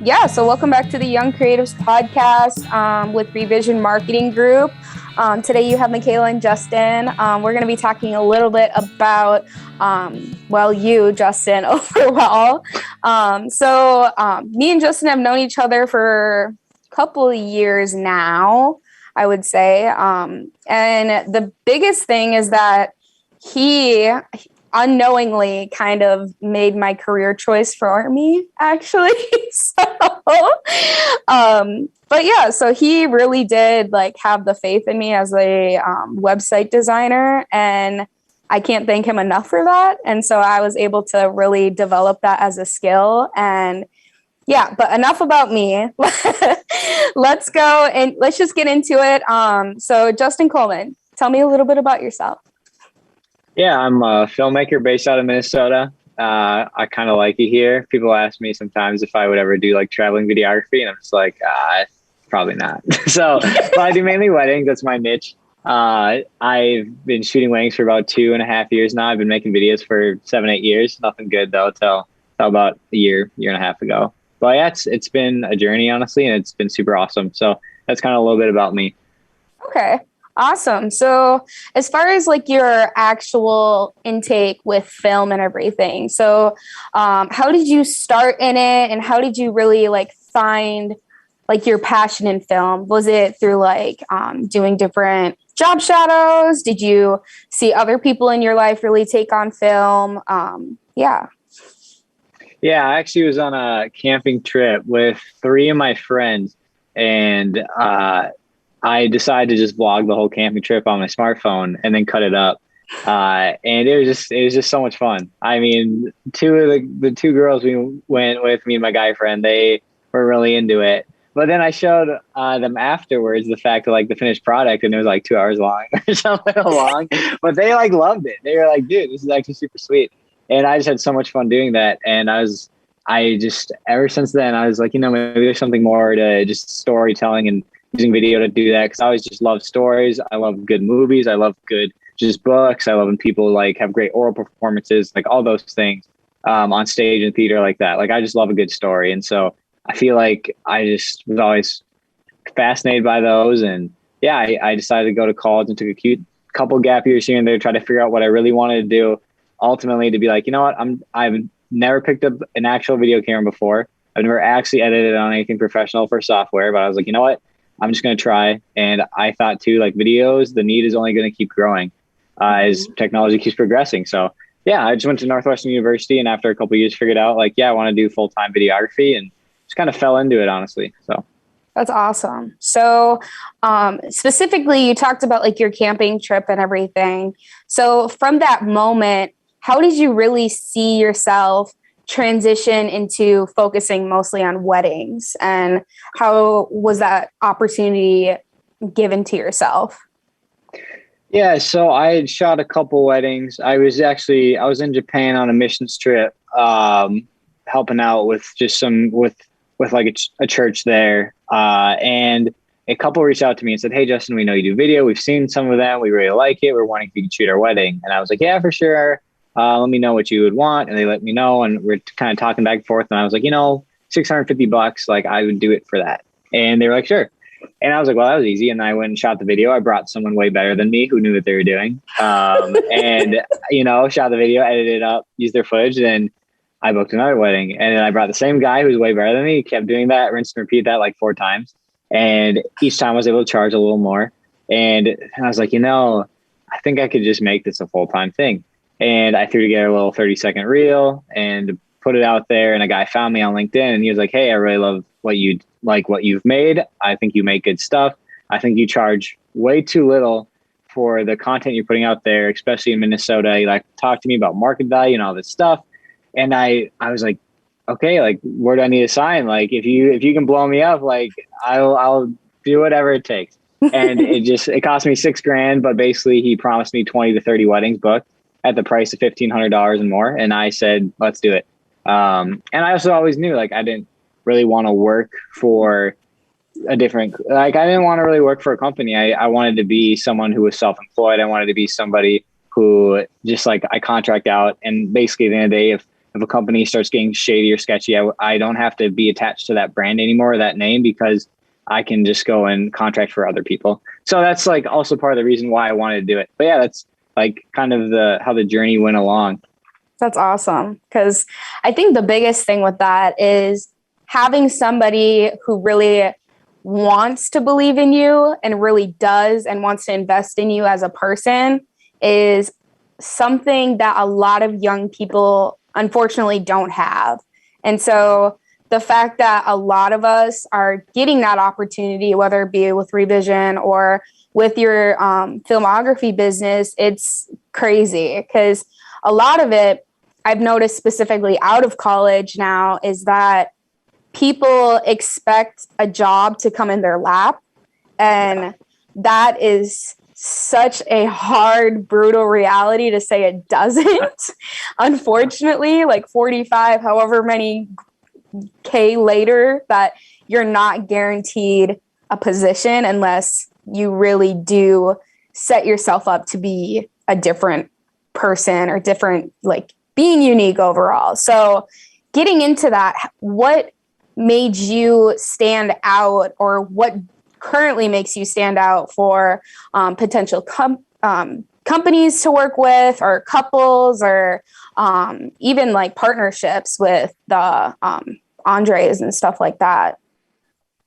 Yeah, so welcome back to the Young Creatives podcast with Revision Marketing Group. Today you have Michaela and Justin. We're going to be talking a little bit about, you, Justin, overall. Me and Justin have known each other for a couple of years now, I would say. And the biggest thing is that he unknowingly kind of made my career choice for me, actually. So he really did have the faith in me as a website designer, and I can't thank him enough for that. And so I was able to really develop that as a skill. And yeah, but enough about me. Let's go and let's just get into it. So Justin Coleman, tell me a little bit about yourself. Yeah, I'm a filmmaker based out of Minnesota. I kind of like it here. People ask me sometimes if I would ever do traveling videography, and I'm just like, probably not. But I do mainly weddings. That's my niche. I've been shooting weddings for about 2.5 years now. I've been making videos for 7-8 years. Nothing good though, till about a year and a half ago. But yeah, it's been a journey, honestly, and it's been super awesome. So that's kind of a little bit about me. Okay. Awesome. So as far as your actual intake with film and everything, so how did you start in it, and how did you really find your passion in film? Was it through doing different job shadows? Did you see other people in your life really take on film? Yeah, I actually was on a camping trip with 3 of my friends, and I decided to just vlog the whole camping trip on my smartphone and then cut it up. And it was just so much fun. I mean, the two girls we went with, me and my guy friend, they were really into it. But then I showed them afterwards the fact of the finished product, and it was 2 hours long or something long. But they loved it. They were like, dude, this is actually super sweet. And I just had so much fun doing that. And ever since then, I was like, maybe there's something more to just storytelling and using video to do that, because I always just love stories. I love good movies. I love good just books. I love when people have great oral performances, all those things on stage and theater like that. I just love a good story. And so I feel like I just was always fascinated by those. And yeah, I decided to go to college and took a cute couple gap years here and there, try to figure out what I really wanted to do. Ultimately to be like, I've never picked up an actual video camera before. I've never actually edited on anything professional for software, but I was like, you know what? I'm just going to try. And I thought too, videos, the need is only going to keep growing as technology keeps progressing. So yeah, I just went to Northwestern University, and after a couple of years figured out I want to do full-time videography, and just kind of fell into it, honestly. So that's awesome. So specifically, you talked about your camping trip and everything. So from that moment, how did you really see yourself transition into focusing mostly on weddings, and how was that opportunity given to yourself? Yeah, so I had shot a couple weddings. I was in Japan on a missions trip, helping out with just a church there. And a couple reached out to me and said, "Hey, Justin, we know you do video. We've seen some of them. We really like it. We're wanting if you could shoot our wedding." And I was like, "Yeah, for sure. Let me know what you would want." And they let me know, and we're kind of talking back and forth. And I was like, $650, I would do it for that. And they were like, "Sure." And I was like, well, that was easy. And I went and shot the video. I brought someone way better than me who knew what they were doing. And, shot the video, edited it up, used their footage. And I booked another wedding. And then I brought the same guy who was way better than me. He kept doing that, rinse and repeat that 4 times. And each time I was able to charge a little more. And I was like, I think I could just make this a full-time thing. And I threw together a little 30-second reel and put it out there. And a guy found me on LinkedIn, and he was like, "Hey, I really love what you've made. I think you make good stuff. I think you charge way too little for the content you're putting out there, especially in Minnesota. You talk to me about market value and all this stuff." And I was like, okay, where do I need to sign? If you can blow me up, I'll do whatever it takes. And it cost me $6,000, but basically he promised me 20 to 30 weddings booked at the price of $1,500 and more. And I said, let's do it. And I also always knew I didn't really want to work for a different, I didn't want to really work for a company. I wanted to be someone who was self-employed. I wanted to be somebody who just I contract out, and basically at the end of the day, if a company starts getting shady or sketchy, I don't have to be attached to that brand anymore, or that name, because I can just go and contract for other people. So that's like also part of the reason why I wanted to do it. But yeah, that's like kind of how the journey went along. That's awesome. Because I think the biggest thing with that is having somebody who really wants to believe in you and really does and wants to invest in you as a person is something that a lot of young people unfortunately don't have. And so the fact that a lot of us are getting that opportunity, whether it be with Revision or with your filmography business, it's crazy, because a lot of it I've noticed specifically out of college now is that people expect a job to come in their lap. And that is such a hard, brutal reality to say it doesn't. Unfortunately, like 45, however many K later, that you're not guaranteed a position unless you really do set yourself up to be a different person or different, like being unique overall. So getting into that, what made you stand out, or what currently makes you stand out for potential companies to work with, or couples, or even like partnerships with the Andres and stuff like that?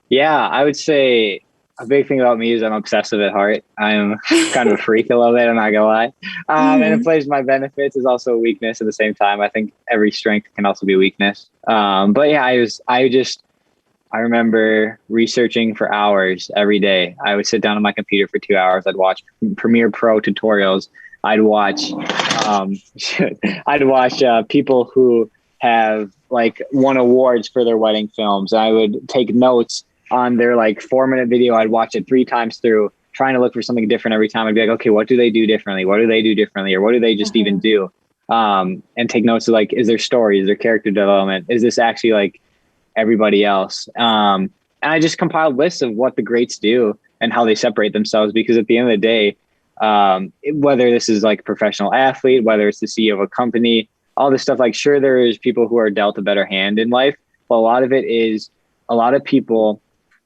Yeah, I would say a big thing about me is I'm obsessive at heart. I'm kind of a freak a little bit, I'm not gonna lie. And it plays my benefits is also a weakness at the same time. I think every strength can also be a weakness. But yeah, I remember researching for hours every day. I would sit down on my computer for 2 hours. I'd watch Premiere Pro tutorials. I'd watch people who have like won awards for their wedding films. I would take notes on their like 4-minute video. I'd watch it 3 times through, trying to look for something different every time. I'd be like, okay, what do they do differently? What do they do differently? Or what do they just even do? And take notes of like, is there story? Is there character development? Is this actually like everybody else? And I just compiled lists of what the greats do and how they separate themselves, because at the end of the day, whether this is like a professional athlete, whether it's the CEO of a company, all this stuff, like sure, there is people who are dealt a better hand in life, but a lot of it is a lot of people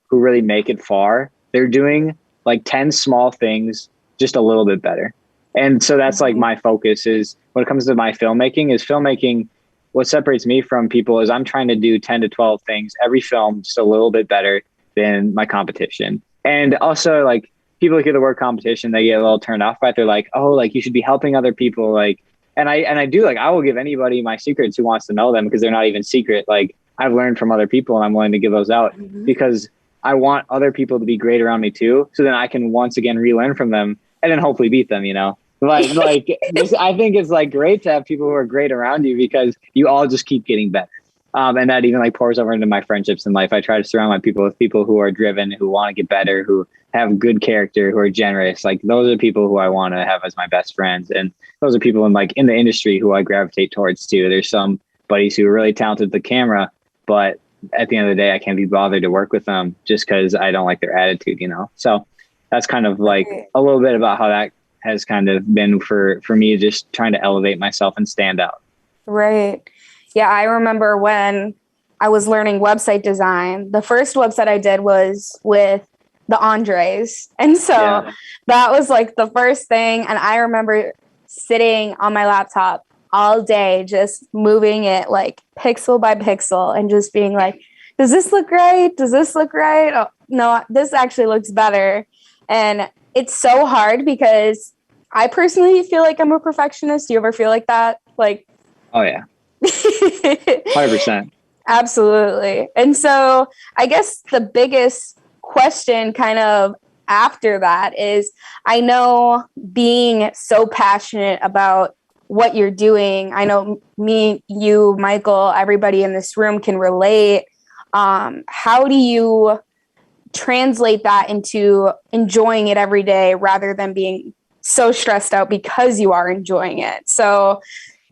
who really make it far. They're doing like 10 small things just a little bit better. And so that's like my focus is when it comes to my filmmaking, what separates me from people is I'm trying to do 10 to 12 things every film just a little bit better than my competition. And also like people hear the word competition, they get a little turned off by it. They're like, oh, like you should be helping other people. Like, and I do, like, I will give anybody my secrets who wants to know them, because they're not even secret. Like I've learned from other people and I'm willing to give those out because I want other people to be great around me too. So then I can once again relearn from them and then hopefully beat them, you know? Like this, I think it's like great to have people who are great around you, because you all just keep getting better. And that even like pours over into my friendships in life. I try to surround my people with people who are driven, who want to get better, who have good character, who are generous. Like those are the people who I want to have as my best friends. And those are people in the industry who I gravitate towards too. There's some buddies who are really talented with the camera, but at the end of the day, I can't be bothered to work with them just because I don't like their attitude, you know? So that's kind of like a little bit about how that has kind of been for me, just trying to elevate myself and stand out. Right. Yeah. I remember when I was learning website design, the first website I did was with the Andres. And so that was like the first thing. And I remember sitting on my laptop all day, just moving it like pixel by pixel and just being like, does this look right? Does this look right? Oh, no, this actually looks better. And it's so hard because I personally feel like I'm a perfectionist. Do you ever feel like that? Like, oh yeah, 100%. Absolutely. And so I guess the biggest question kind of after that is, I know being so passionate about what you're doing, I know me, you, Michael, everybody in this room can relate. How do you translate that into enjoying it every day rather than being so stressed out because you are enjoying it? So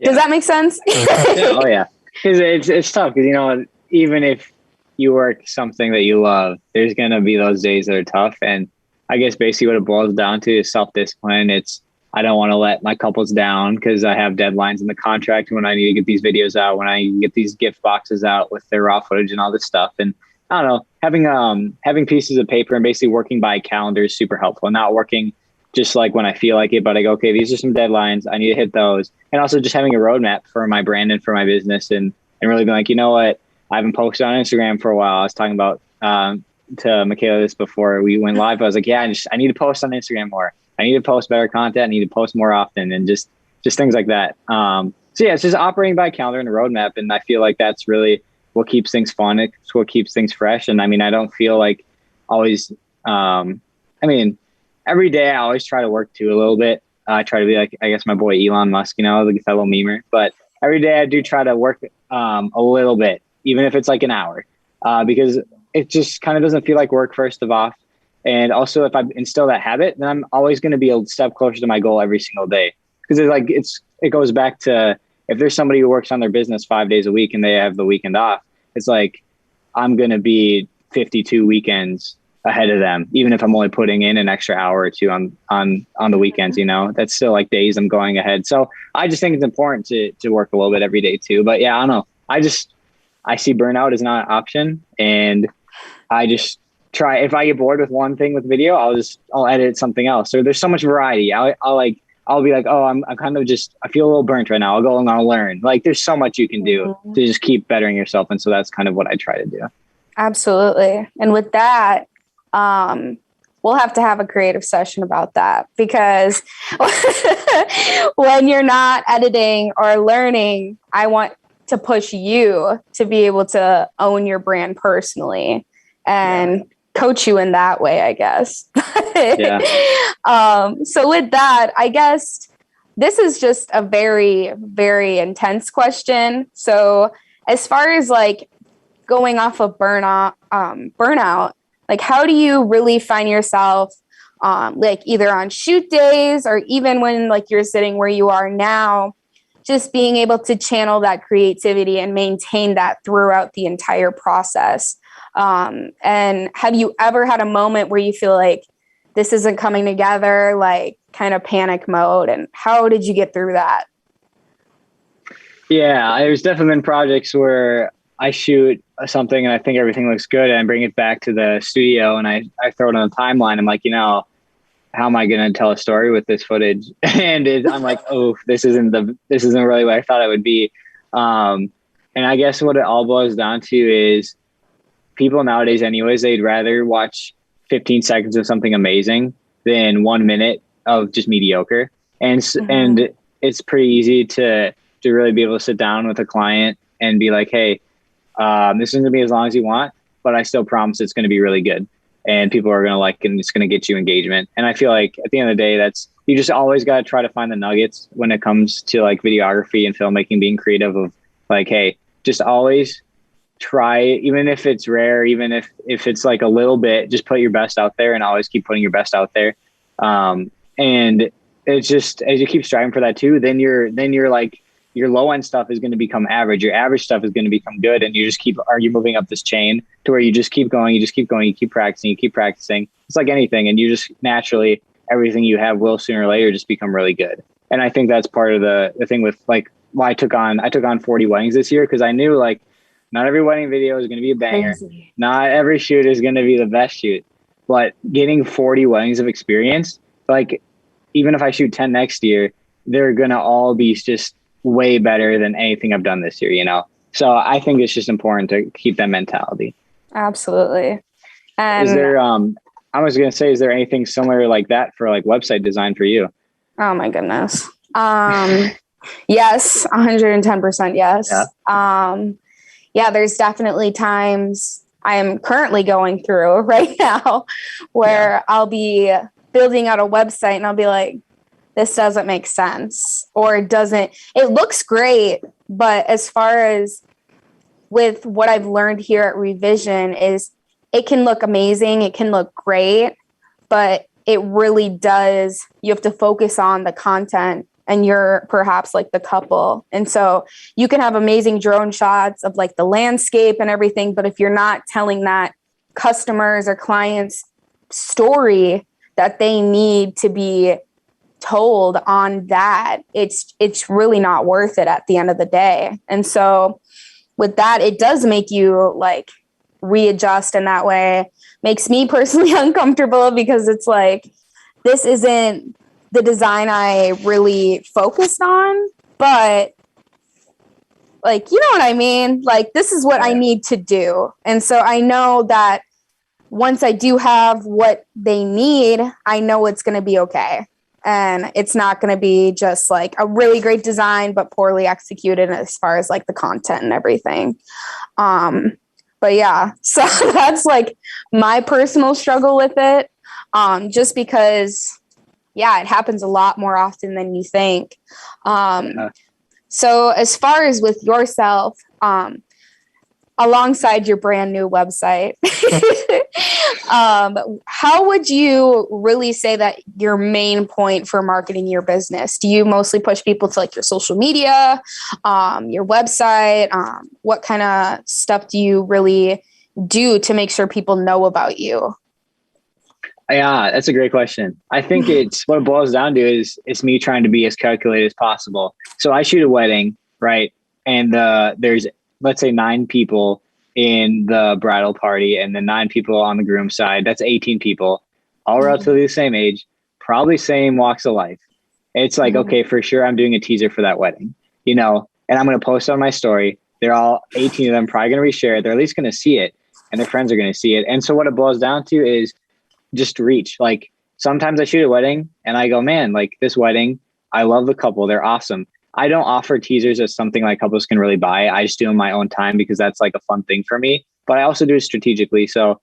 does that make sense? Oh yeah. It's tough because, you know, even if you work something that you love, there's going to be those days that are tough. And I guess basically what it boils down to is self-discipline. It's I don't want to let my couples down because I have deadlines in the contract when I need to get these videos out, when I need to get these gift boxes out with their raw footage and all this stuff. And I don't know, having pieces of paper and basically working by a calendar is super helpful. Not working just like when I feel like it, but I go, okay, these are some deadlines. I need to hit those. And also just having a roadmap for my brand and for my business, and really being like, you know what, I haven't posted on Instagram for a while. I was talking about to Michaela this before we went live. I was like, yeah, I need to post on Instagram more. I need to post better content. I need to post more often, and just things like that. So yeah, it's just operating by calendar and a roadmap. And I feel like that's really what keeps things fun. It's what keeps things fresh. And I mean, I don't feel like always, every day I always try to work too a little bit. I try to be like, I guess my boy Elon Musk, the fellow memer, but every day I do try to work a little bit, even if it's like an hour, because it just kind of doesn't feel like work first of all. And also if I instill that habit, then I'm always going to be a step closer to my goal every single day. Because it goes back to, if there's somebody who works on their business 5 days a week and they have the weekend off, it's like, I'm going to be 52 weekends ahead of them, even if I'm only putting in an extra hour or two on the weekends. That's still like days I'm going ahead. So I just think it's important to work a little bit every day too. But yeah, I don't know. I see burnout as not an option, and I just try, if I get bored with one thing with video, I'll edit something else. Or there's so much variety. I'll be like, oh, I'm kind of I feel a little burnt right now. I'll go and I'll learn. Like there's so much you can do to just keep bettering yourself. And so that's kind of what I try to do. Absolutely. And with that, we'll have to have a creative session about that, because when you're not editing or learning, I want to push you to be able to own your brand personally and coach you in that way, I guess. Yeah. So with that, I guess this is just a very, very intense question. So as far as like going off of burnout, like how do you really find yourself like either on shoot days or even when like you're sitting where you are now, just being able to channel that creativity and maintain that throughout the entire process? And have you ever had a moment where you feel like this isn't coming together, like kind of panic mode? And how did you get through that? Yeah, there's definitely been projects where I shoot something and I think everything looks good, and I bring it back to the studio and I throw it on the timeline. I'm like, how am I going to tell a story with this footage? And I'm like, oh, this isn't really what I thought it would be. And I guess what it all boils down to is people nowadays anyways, they'd rather watch 15 seconds of something amazing than 1 minute of just mediocre. And it's pretty easy to really be able to sit down with a client and be like, hey, this isn't gonna be as long as you want, but I still promise it's going to be really good. And people are going to like, and it's going to get you engagement. And I feel like at the end of the day, you just always got to try to find the nuggets when it comes to like videography and filmmaking, being creative, of like, hey, just always try, even if it's rare, even if it's like a little bit, just put your best out there and always keep putting your best out there. And it's just, as you keep striving for that too, then you're like, your low end stuff is going to become average. Your average stuff is going to become good. And you just you're moving up this chain to where you just keep going, you keep practicing. It's like anything. And you just naturally, everything you have will sooner or later just become really good. And I think that's part of the thing with like why I took on 40 weddings this year. Cause I knew like not every wedding video is going to be a banger. Crazy. Not every shoot is going to be the best shoot, but getting 40 weddings of experience, like even if I shoot 10 next year, they're going to all be just way better than anything I've done this year, So I think it's just important to keep that mentality. Absolutely. And is there, I was going to say, is there anything similar like that for like website design for you? Oh my goodness. Yes, 110% yes. Yeah, there's definitely times I am currently going through right now where I'll be building out a website and I'll be like, this doesn't make sense, or it looks great. But as far as with what I've learned here at Revision is it can look amazing. It can look great, but it really does. You have to focus on the content and you're perhaps like the couple. And so you can have amazing drone shots of like the landscape and everything. But if you're not telling that customers or clients story that they need to be told on that, it's really not worth it at the end of the day. And so with that, it does make you like readjust in that way. Makes me personally uncomfortable because it's like, this isn't the design I really focused on, but like, you know what I mean? Like, this is what I need to do. And so I know that once I do have what they need, I know it's going to be okay. And it's not going to be just like a really great design, but poorly executed as far as like the content and everything. But yeah, so that's like my personal struggle with it. Just because, yeah, it happens a lot more often than you think. So as far as with yourself, alongside your brand new website, how would you really say that your main point for marketing your business? Do you mostly push people to like your social media, your website? What kind of stuff do you really do to make sure people know about you? Yeah, that's a great question. I think it's what it boils down to is it's me trying to be as calculated as possible. So I shoot a wedding, right? And there's, let's say 9 people in the bridal party and then 9 people on the groom side. That's 18 people, all relatively the same age, probably same walks of life. It's like, okay, for sure, I'm doing a teaser for that wedding, you know, and I'm going to post on my story. They're all 18 of them probably going to reshare it. They're at least going to see it and their friends are going to see it. And so what it boils down to is just reach. Like sometimes I shoot a wedding and I go, man, like this wedding, I love the couple. They're awesome. I don't offer teasers as something like couples can really buy. I just do in my own time because that's like a fun thing for me, but I also do it strategically. So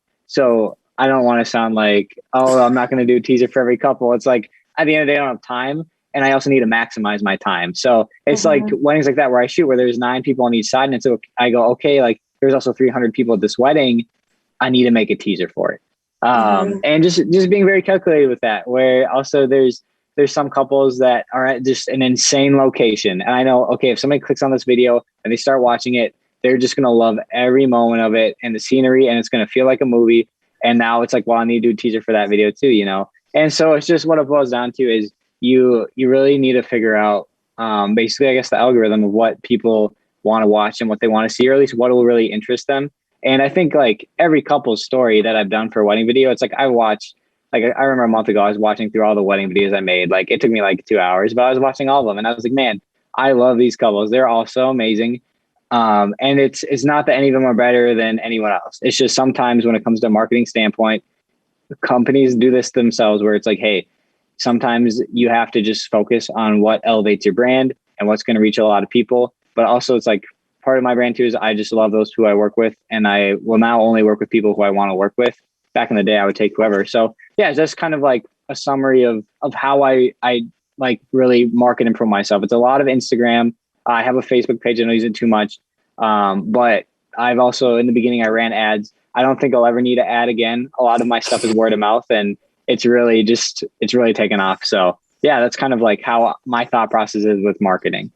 I don't want to sound like, oh, I'm not going to do a teaser for every couple. It's like at the end of the day, I don't have time. And I also need to maximize my time. So it's like weddings like that where I shoot where there's 9 people on each side. And so I go, okay, like there's also 300 people at this wedding. I need to make a teaser for it. And just being very calculated with that, where also there's some couples that are at just an insane location. And I know, okay, if somebody clicks on this video and they start watching it, they're just going to love every moment of it and the scenery, and it's going to feel like a movie. And now it's like, well, I need to do a teaser for that video too, you know? And so it's just what it boils down to is you really need to figure out, basically, I guess the algorithm of what people want to watch and what they want to see, or at least what will really interest them. And I think like every couple's story that I've done for a wedding video, it's like I remember a month ago, I was watching through all the wedding videos I made. Like it took me like 2 hours, but I was watching all of them. And I was like, man, I love these couples. They're all so amazing. And it's not that any of them are better than anyone else. It's just sometimes when it comes to a marketing standpoint, companies do this themselves where it's like, hey, sometimes you have to just focus on what elevates your brand and what's going to reach a lot of people. But also it's like, part of my brand too is I just love those who I work with, and I will now only work with people who I want to work with. Back in the day, I would take whoever. So yeah, that's kind of like a summary of how I like really market and promote myself. It's a lot of Instagram. I have a Facebook page. I don't use it too much. But I've also, in the beginning, I ran ads. I don't think I'll ever need an ad again. A lot of my stuff is word of mouth, and it's really taken off. So yeah, that's kind of like how my thought process is with marketing.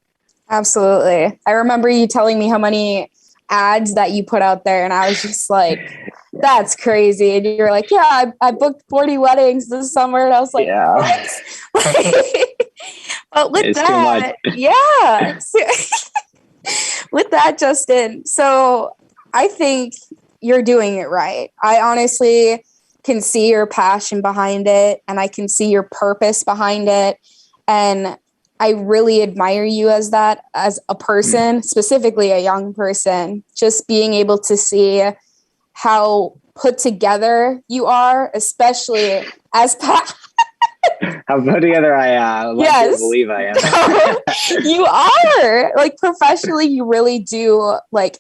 Absolutely. I remember you telling me how many ads that you put out there, and I was just like, that's crazy. And you're like, yeah, I booked 40 weddings this summer. And I was like, yeah. What? But with it's that, yeah. With that, Justin, so I think you're doing it right. I honestly can see your passion behind it, and I can see your purpose behind it. And I really admire you as a person, specifically a young person, just being able to see how put together you are, especially as how put together I like to believe I am. You are, like, professionally, you really do. Like,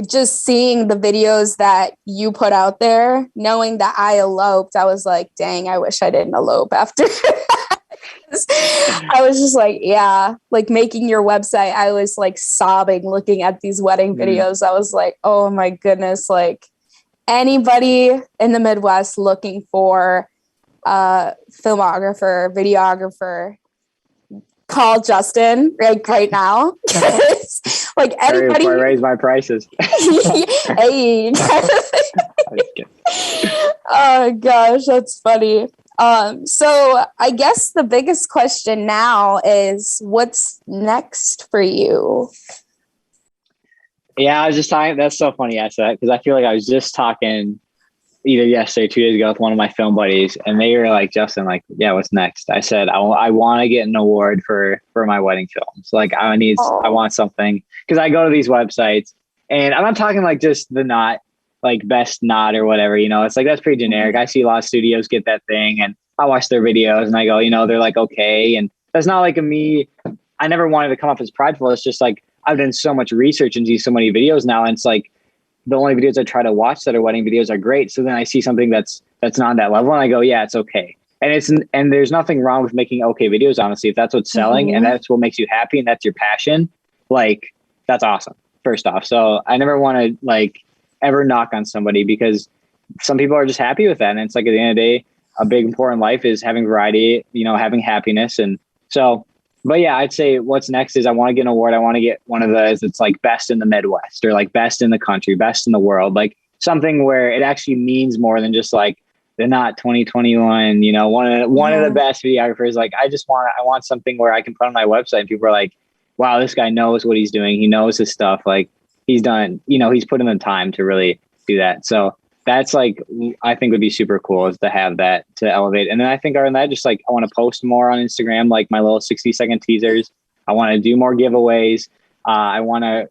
just seeing the videos that you put out there, knowing that I eloped, I was like, dang, I wish I didn't elope after. I was just like, yeah, like making your website, I was like sobbing looking at these wedding videos. I was like, oh my goodness, like anybody in the Midwest looking for a filmographer, videographer, call Justin like right now. Like anybody. Before I raise my prices. Hey. Oh gosh, that's funny. So I guess the biggest question now is what's next for you? Yeah, I was just talking. That's so funny you asked that, because I feel like I was just talking either yesterday or 2 days ago with one of my film buddies, and they were like, Justin, like, yeah, what's next? I said, I want to get an award for my wedding films. Like I want something, because I go to these websites, and I'm not talking like just the knot, like best knot or whatever, it's like, that's pretty generic. I see a lot of studios get that thing, and I watch their videos and I go, they're like, okay. And that's not like I never wanted to come off as prideful. It's just like, I've done so much research and see so many videos now. And it's like, the only videos I try to watch that are wedding videos are great. So then I see something that's not that level, and I go, yeah, it's okay. And there's nothing wrong with making okay videos, honestly. If that's what's selling and that's what makes you happy and that's your passion, like, that's awesome, first off. So I never want to like ever knock on somebody, because some people are just happy with that. And it's like, at the end of the day, a big important life is having variety, having happiness. And so, but yeah, I'd say what's next is I want to get an award. I want to get one of those that's like best in the Midwest, or like best in the country, best in the world, like something where it actually means more than just like the not 2021, one of the best videographers. Like, I want something where I can put on my website and people are like, wow, this guy knows what he's doing. He knows his stuff. Like, he's done, he's put in the time to really do that. So that's like, I think would be super cool, is to have that to elevate. And then I think other than that, just like, I want to post more on Instagram, like my little 60-second teasers. I want to do more giveaways. I don't know.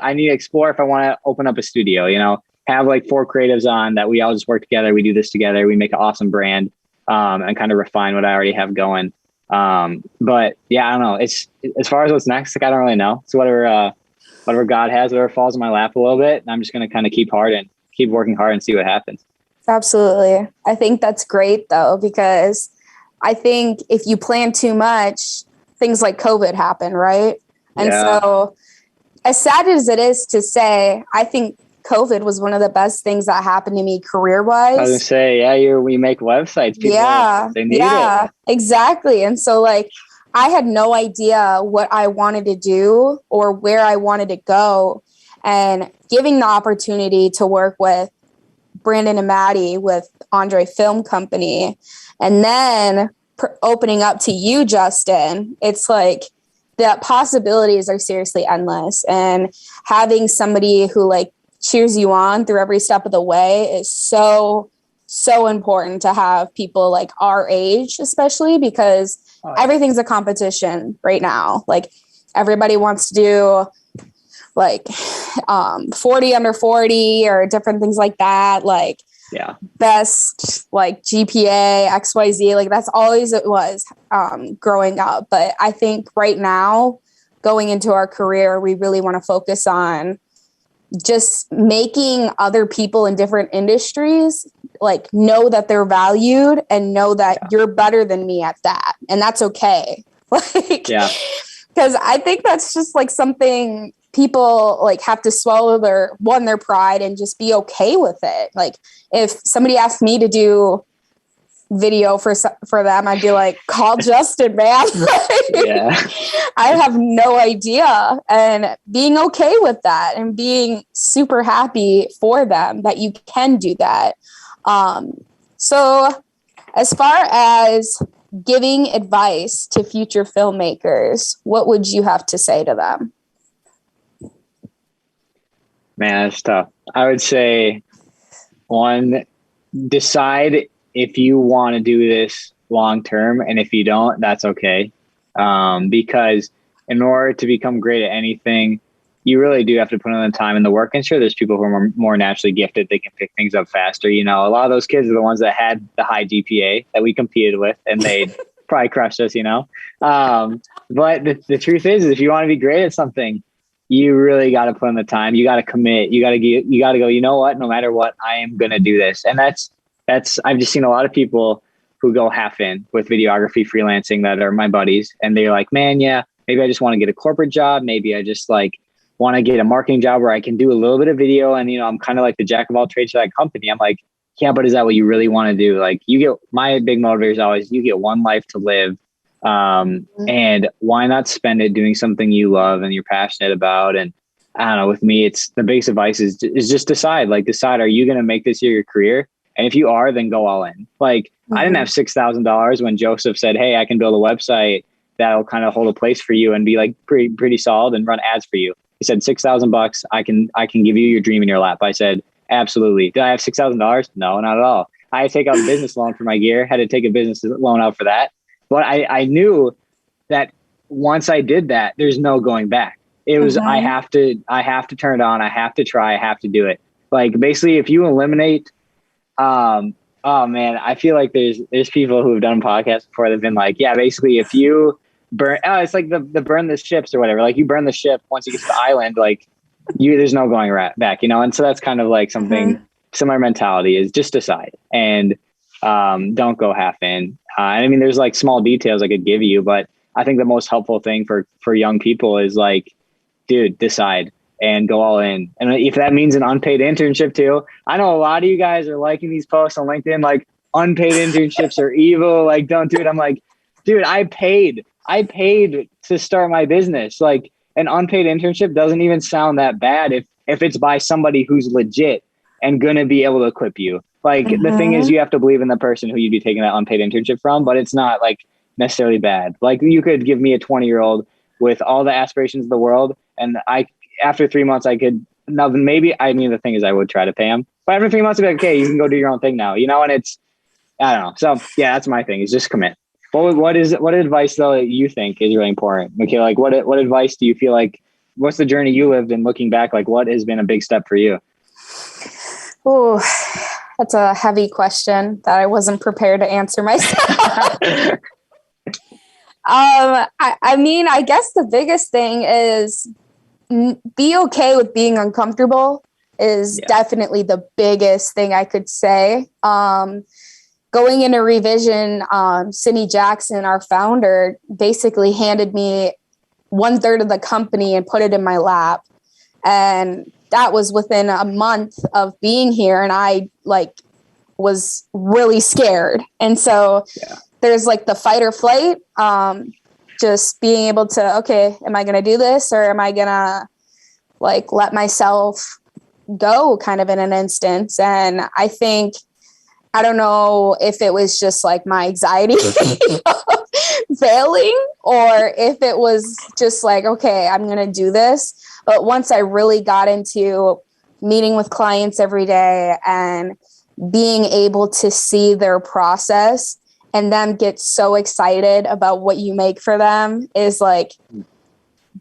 I need to explore if I want to open up a studio, have like 4 creatives on that we all just work together. We do this together. We make an awesome brand, and kind of refine what I already have going. But yeah, I don't know. It's, as far as what's next, like, I don't really know. It's whatever God has, whatever falls in my lap a little bit. And I'm just going to kind of keep working hard and see what happens. Absolutely. I think that's great though, because I think if you plan too much, things like COVID happen, right? And so, as sad as it is to say, I think COVID was one of the best things that happened to me career-wise. I was going to say, we make websites. People, they need it. Exactly. And so, like, I had no idea what I wanted to do or where I wanted to go. And giving the opportunity to work with Brandon and Maddie with Andre Film Company, and then opening up to you, Justin, it's like the possibilities are seriously endless. And having somebody who like cheers you on through every step of the way is so important to have people like our age, especially because everything's a competition right now. Like, everybody wants to do like 40 under 40 or different things like that. Like, best like GPA, XYZ, like that's always it was growing up. But I think right now, going into our career, we really want to focus on just making other people in different industries like know that they're valued and know that you're better than me at that. And that's okay. Like, because I think that's just like something people like have to swallow their pride and just be okay with it. Like, if somebody asked me to do video for them, I'd be like, call Justin, man. I have no idea. And being okay with that and being super happy for them that you can do that. So as far as giving advice to future filmmakers, what would you have to say to them? Man, that's tough. I would say, one, decide if you want to do this long term, and if you don't, that's okay. Because in order to become great at anything, you really do have to put in the time and the work. And sure, there's people who are more naturally gifted. They can pick things up faster. A lot of those kids are the ones that had the high GPA that we competed with, and they probably crushed us, But the truth is if you want to be great at something, you really got to put in the time. You got to commit. You got to go, you know what, no matter what, I am going to do this. And that's, I've just seen a lot of people who go half in with videography freelancing that are my buddies. And they're like, man, yeah, maybe I just want to get a corporate job. Maybe I just like want to get a marketing job where I can do a little bit of video. And, I'm kind of like the jack of all trades for that company. I'm like, yeah, but is that what you really want to do? Like, my big motivator is always, you get one life to live. And why not spend it doing something you love and you're passionate about? And I don't know, with me, it's the biggest advice is just decide, are you going to make this year your career? And if you are, then go all in. Like I didn't have $6,000 when Joseph said, hey, I can build a website that'll kind of hold a place for you and be like pretty solid and run ads for you. He said, $6,000, I can give you your dream in your lap. I said, absolutely. Did I have $6,000? No, not at all. I had to take out a business loan for my gear, had to take a business loan out for that. But I knew that once I did that, there's no going back. It was, I have to turn it on. I have to try, I have to do it. Like basically if you eliminate, oh man, I feel like there's people who have done podcasts before that have been like, yeah, basically if you burn, it's like the burn the ships or whatever. Like you burn the ship once you get to the island, like there's no going back, you know? And so that's kind of like something similar mentality is just decide and don't go half in. I mean, there's like small details I could give you, but I think the most helpful thing for young people is like, dude, decide and go all in. And if that means an unpaid internship too, I know a lot of you guys are liking these posts on LinkedIn, like unpaid internships are evil. Like, don't do it. I'm like, dude, I paid to start my business. Like an unpaid internship doesn't even sound that bad if it's by somebody who's legit and going to be able to equip you. Like the thing is you have to believe in the person who you'd be taking that unpaid internship from, but it's not like necessarily bad. Like you could give me a 20-year-old with all the aspirations of the world. And after 3 months, I could, now maybe, I mean, the thing is I would try to pay him, but after 3 months, I'd be like, okay, you can go do your own thing now, you know? And it's, I don't know. So yeah, that's my thing is just commit. What advice though that you think is really important? Okay. Like what advice do you feel like, what's the journey you lived and looking back, like what has been a big step for you? Oh, that's a heavy question that I wasn't prepared to answer myself. I mean, I guess the biggest thing is be okay with being uncomfortable is definitely the biggest thing I could say. Going into revision, Cindy Jackson, our founder, basically handed me 1/3 of the company and put it in my lap. And that was within a month of being here. And I was really scared. And so there's like the fight or flight, just being able to, okay, am I going to do this or am I going to like let myself go kind of in an instance? And I think, I don't know if it was just like my anxiety of failing or if it was just like, okay, I'm going to do this. But once I really got into meeting with clients every day and being able to see their process and them get so excited about what you make for them is like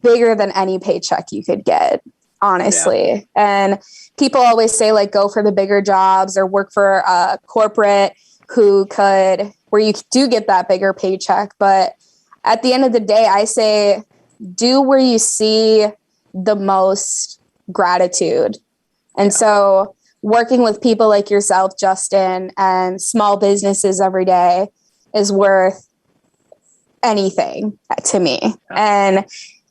bigger than any paycheck you could get, honestly. Yeah. And people always say like, go for the bigger jobs or work for a corporate where you do get that bigger paycheck. But at the end of the day, I say, do where you see the most gratitude. And so working with people like yourself, Justin, and small businesses every day is worth anything to me. And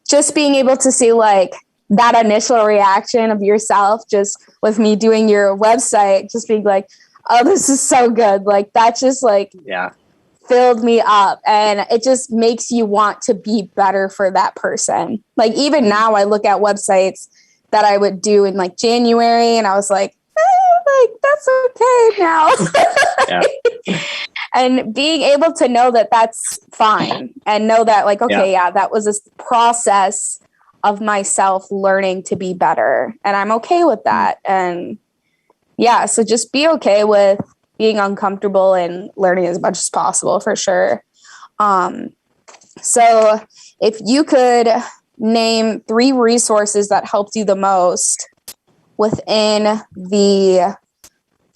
just being able to see like that initial reaction of yourself, just with me doing your website, just being like, oh, this is so good. Like that just like filled me up, and it just makes you want to be better for that person. Like even now I look at websites that I would do in like January and I was like, like that's okay now. And being able to know that that's fine and know that like, okay, that was a process of myself learning to be better, and I'm okay with that. And so just be okay with being uncomfortable and learning as much as possible, for sure. So if you could name 3 resources that helped you the most within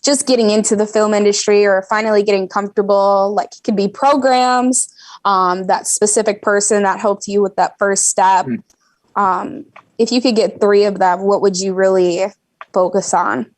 just getting into the film industry or finally getting comfortable, like it could be programs, that specific person that helped you with that first step. If you could get 3 of them, what would you really focus on?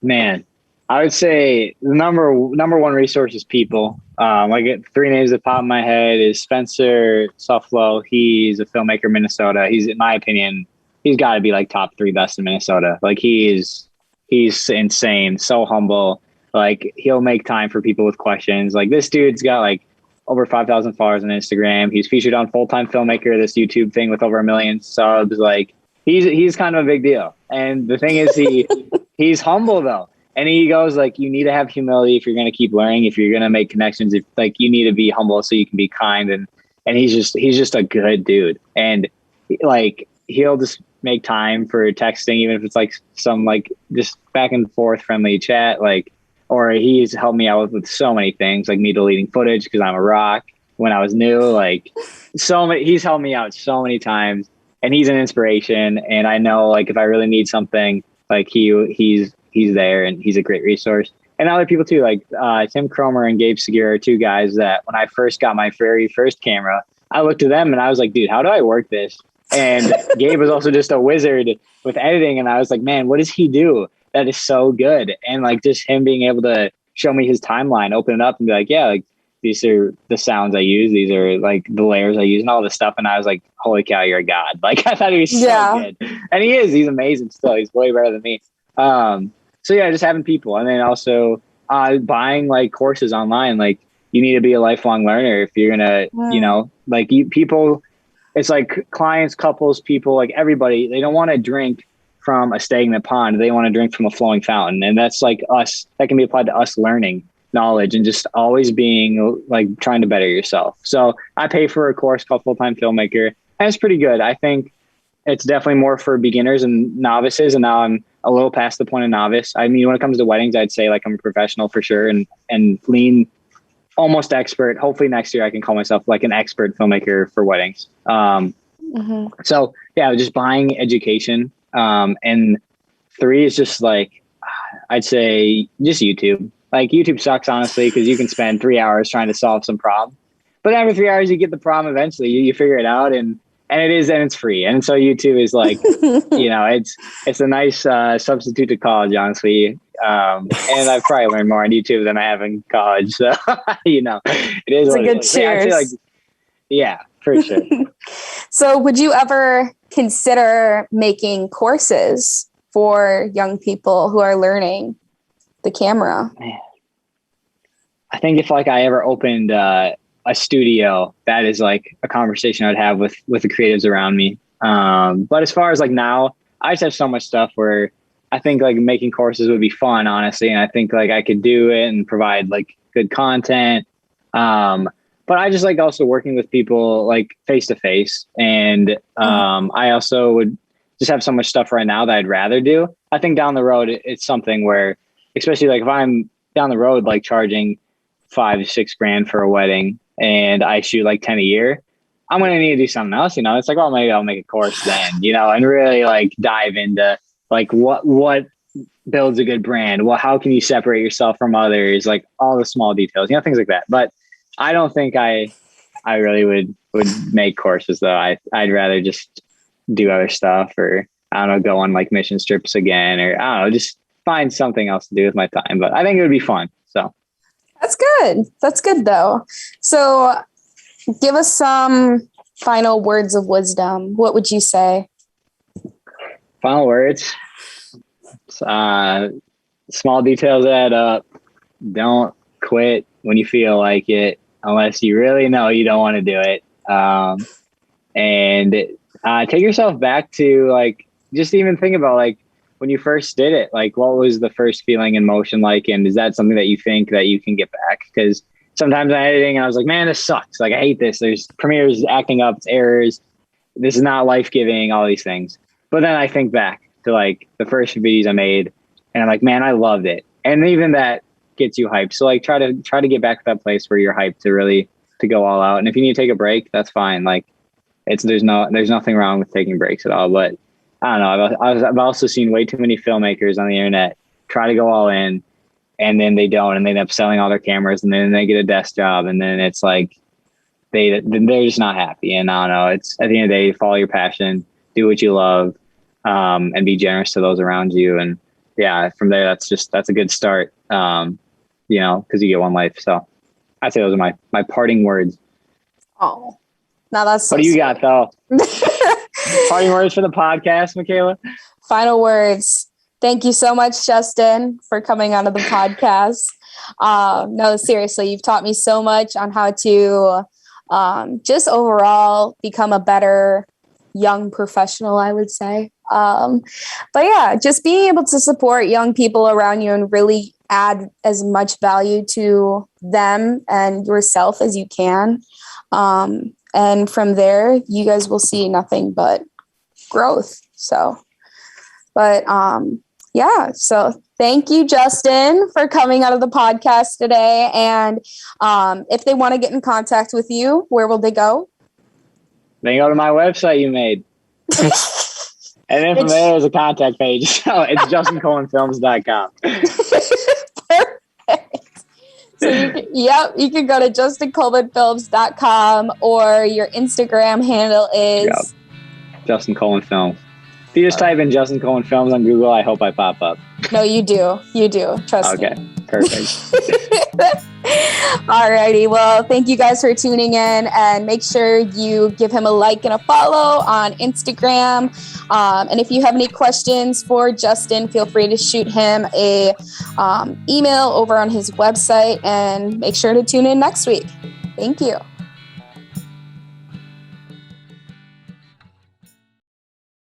Man, I would say the number one resource is people. I get 3 names that pop in my head is Spencer Suffalo. He's a filmmaker in Minnesota. He's, in my opinion, he's got to be like top 3 best in Minnesota. Like he's insane, so humble. Like he'll make time for people with questions. Like this dude's got like over 5,000 followers on Instagram. He's featured on Full-Time Filmmaker, this YouTube thing with over 1 million subs. Like he's kind of a big deal. And the thing is he's humble though. And he goes like, you need to have humility if you're going to keep learning, if you're going to make connections, if like you need to be humble so you can be kind. And he's just a good dude. And like, he'll just make time for texting, even if it's like some like just back and forth friendly chat, like, or he's helped me out with so many things, like me deleting footage because I'm a rock when I was new, like he's helped me out so many times, and he's an inspiration. And I know like if I really need something, like he's there, and he's a great resource. And other people too, like Tim Cromer and Gabe Segura are two guys that when I first got my very first camera, I looked at them and I was like, dude, how do I work this? And Gabe was also just a wizard with editing. And I was like, man, what does he do? That is so good. And like just him being able to show me his timeline, open it up and be like, yeah, like these are the sounds I use. These are like the layers I use and all this stuff. And I was like, holy cow, you're a god. Like I thought he was so good. And he is, he's amazing still. He's way better than me. So yeah, just having people. And then also buying like courses online. Like you need to be a lifelong learner if you're going to, you know, like people, it's like clients, couples, people, like everybody, they don't want to drink from a stagnant pond. They want to drink from a flowing fountain. And that's like us, that can be applied to us learning knowledge and just always being like trying to better yourself. So I pay for a course called Full-Time Filmmaker, and it's pretty good. I think it's definitely more for beginners and novices. And now I'm a little past the point of novice. I mean, when it comes to weddings, I'd say like I'm a professional for sure, and lean almost expert. Hopefully next year I can call myself like an expert filmmaker for weddings. So yeah, just buying education. And 3 is just like, I'd say just YouTube. Like YouTube sucks, honestly, because you can spend 3 hours trying to solve some problem, but after 3 hours, you get the problem eventually. You figure it out, and it's free. And so YouTube is like, you know, it's a nice substitute to college, honestly. And I've probably learned more on YouTube than I have in college. So, you know, it is a good cheers. Like, yeah, for sure. So would you ever consider making courses for young people who are learning the camera? Man. I think if like I ever opened a studio, that is like a conversation I'd have with the creatives around me. But as far as like now, I just have so much stuff where I think like making courses would be fun, honestly. And I think like I could do it and provide like good content. But I just like also working with people like face to face. And I also would just have so much stuff right now that I'd rather do. I think down the road, it's something where, especially like if I'm down the road, like charging $5 to $6 grand for a wedding and I shoot like 10 a year, I'm going to need to do something else. You know, it's like, well, maybe I'll make a course then, you know, and really like dive into like what builds a good brand. Well, how can you separate yourself from others? Like all the small details, you know, things like that. But I don't think I really would make courses though. I'd rather just do other stuff, or I don't know, go on like mission trips again, or I don't know, just find something else to do with my time. But I think it would be fun. So that's good. That's good though. So give us some final words of wisdom. What would you say? Final words. Small details add up. Don't quit when you feel like it, unless you really know you don't want to do it. And take yourself back to like, just even think about like when you first did it, like what was the first feeling and motion like? And is that something that you think that you can get back? Because sometimes I'm editing and I was like, man, this sucks. Like I hate this. There's Premiere's acting up, it's errors. This is not life-giving, all these things. But then I think back to like the first videos I made and I'm like, man, I loved it. And even that gets you hyped. So like try to get back to that place where you're hyped to go all out. And if you need to take a break, that's fine. Like there's nothing wrong with taking breaks at all. But I don't know. I've also seen way too many filmmakers on the internet try to go all in, and then they don't, and they end up selling all their cameras, and then they get a desk job, and then it's like they're just not happy. And I don't know. It's at the end of the day, follow your passion, do what you love, and be generous to those around you. And yeah, from there, that's a good start. You know, because you get one life. So I'd say those are my parting words. Oh, now that's so what do you got though? Parting words for the podcast, Michaela? Final words. Thank you so much, Justin, for coming onto the podcast. No, seriously, you've taught me so much on how to just overall become a better young professional, I would say. But yeah, just being able to support young people around you and really add as much value to them and yourself as you can. And from there, you guys will see nothing but growth. So, but yeah, so thank you, Justin, for coming out of the podcast today. And if they want to get in contact with you, where will they go? They go to my website you made. And then from there, there's a contact page. So it's justincolemanfilms.com. Perfect. So you can go to justincolemanfilms.com, or your Instagram handle is Justin Coleman Films. If you just type in Justin Coleman Films on Google, I hope I pop up. No, you do. Trust me. Okay, perfect. Alrighty. Well, thank you guys for tuning in, and make sure you give him a like and a follow on Instagram. And if you have any questions for Justin, feel free to shoot him a email over on his website, and make sure to tune in next week. Thank you.